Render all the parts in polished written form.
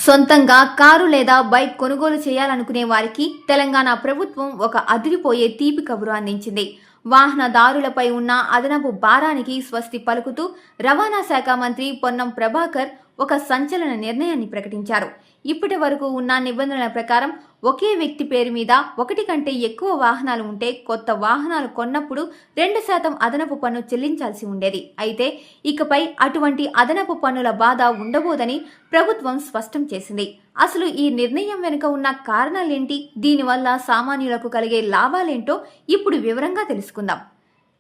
సొంతంగా కారు లేదా బైక్ కొనుగోలు చేయాలనుకునే వారికి తెలంగాణ ప్రభుత్వం ఒక అదిరిపోయే తీపి కబురు అందించింది. వాహనదారులపై ఉన్న అదనపు భారానికి స్వస్తి పలుకుతూ రవాణా శాఖ మంత్రి పొన్నం ప్రభాకర్ ఒక సంచలన నిర్ణయాన్ని ప్రకటించారు. ఇప్పటి వరకు ఉన్న నిబంధనల ప్రకారం ఒకే వ్యక్తి పేరు మీద ఒకటి కంటే ఎక్కువ వాహనాలు ఉంటే కొత్త వాహనాలు కొన్నప్పుడు 2% అదనపు పన్ను చెల్లించాల్సి ఉండేది. అయితే ఇకపై అటువంటి అదనపు పన్నుల బాధ ఉండబోదని ప్రభుత్వం స్పష్టం చేసింది. అసలు ఈ నిర్ణయం వెనుక ఉన్న కారణాలేంటి, దీనివల్ల సామాన్యులకు కలిగే లాభాలేంటో ఇప్పుడు వివరంగా తెలుసుకుందాం.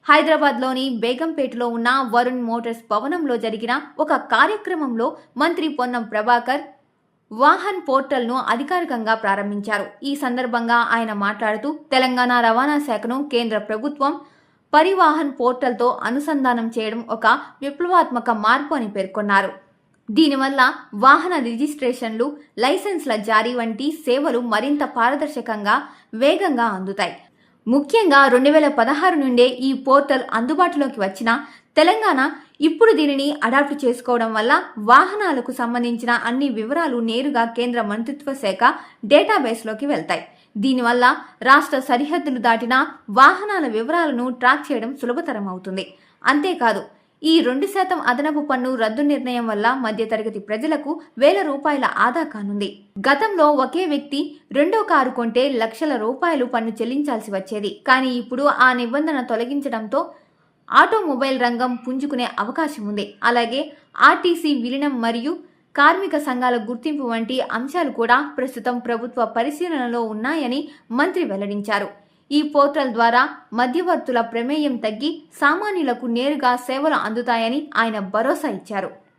హైదరాబాద్లోని బేగంపేటలో ఉన్న వరుణ్ మోటార్స్ భవనంలో జరిగిన ఒక కార్యక్రమంలో మంత్రి పొన్నం ప్రభాకర్ వాహన్ పోర్టల్ను అధికారికంగా ప్రారంభించారు. ఈ సందర్భంగా ఆయన మాట్లాడుతూ తెలంగాణ రవాణా శాఖను కేంద్ర ప్రభుత్వం పరివాహన్ పోర్టల్తో అనుసంధానం చేయడం ఒక విప్లవాత్మక మార్పు అని పేర్కొన్నారు. దీనివల్ల వాహన రిజిస్ట్రేషన్లు, లైసెన్స్ల జారీ వంటి సేవలు మరింత పారదర్శకంగా, వేగంగా అందుతాయి. ముఖ్యంగా 2016 నుండే ఈ పోర్టల్ అందుబాటులోకి వచ్చిన తెలంగాణ ఇప్పుడు దీనిని అడాప్ట్ చేసుకోవడం వల్ల వాహనాలకు సంబంధించిన అన్ని వివరాలు నేరుగా కేంద్ర మంత్రిత్వ శాఖ డేటాబేస్లోకి వెళ్తాయి. దీనివల్ల రాష్ట్ర సరిహద్దులు దాటిన వాహనాల వివరాలను ట్రాక్ చేయడం సులభతరం అవుతుంది. అంతేకాదు, ఈ 2% అదనపు పన్ను రద్దు నిర్ణయం వల్ల మధ్యతరగతి ప్రజలకు ₹1,000 ఆదా కానుంది. గతంలో ఒకే వ్యక్తి రెండో కారు కొంటే లక్షల రూపాయలు పన్ను చెల్లించాల్సి వచ్చేది. కానీ ఇప్పుడు ఆ నిబంధన తొలగించడంతో ఆటోమొబైల్ రంగం పుంజుకునే అవకాశం ఉంది. అలాగే ఆర్టీసీ విలీనం మరియు కార్మిక సంఘాల గుర్తింపు వంటి అంశాలు కూడా ప్రస్తుతం ప్రభుత్వ పరిశీలనలో ఉన్నాయని మంత్రి వెల్లడించారు. ఈ పోర్టల్ ద్వారా మధ్యవర్తుల ప్రమేయం తగ్గి సామాన్యులకు నేరుగా సేవలు అందుతాయని ఆయన భరోసా ఇచ్చారు.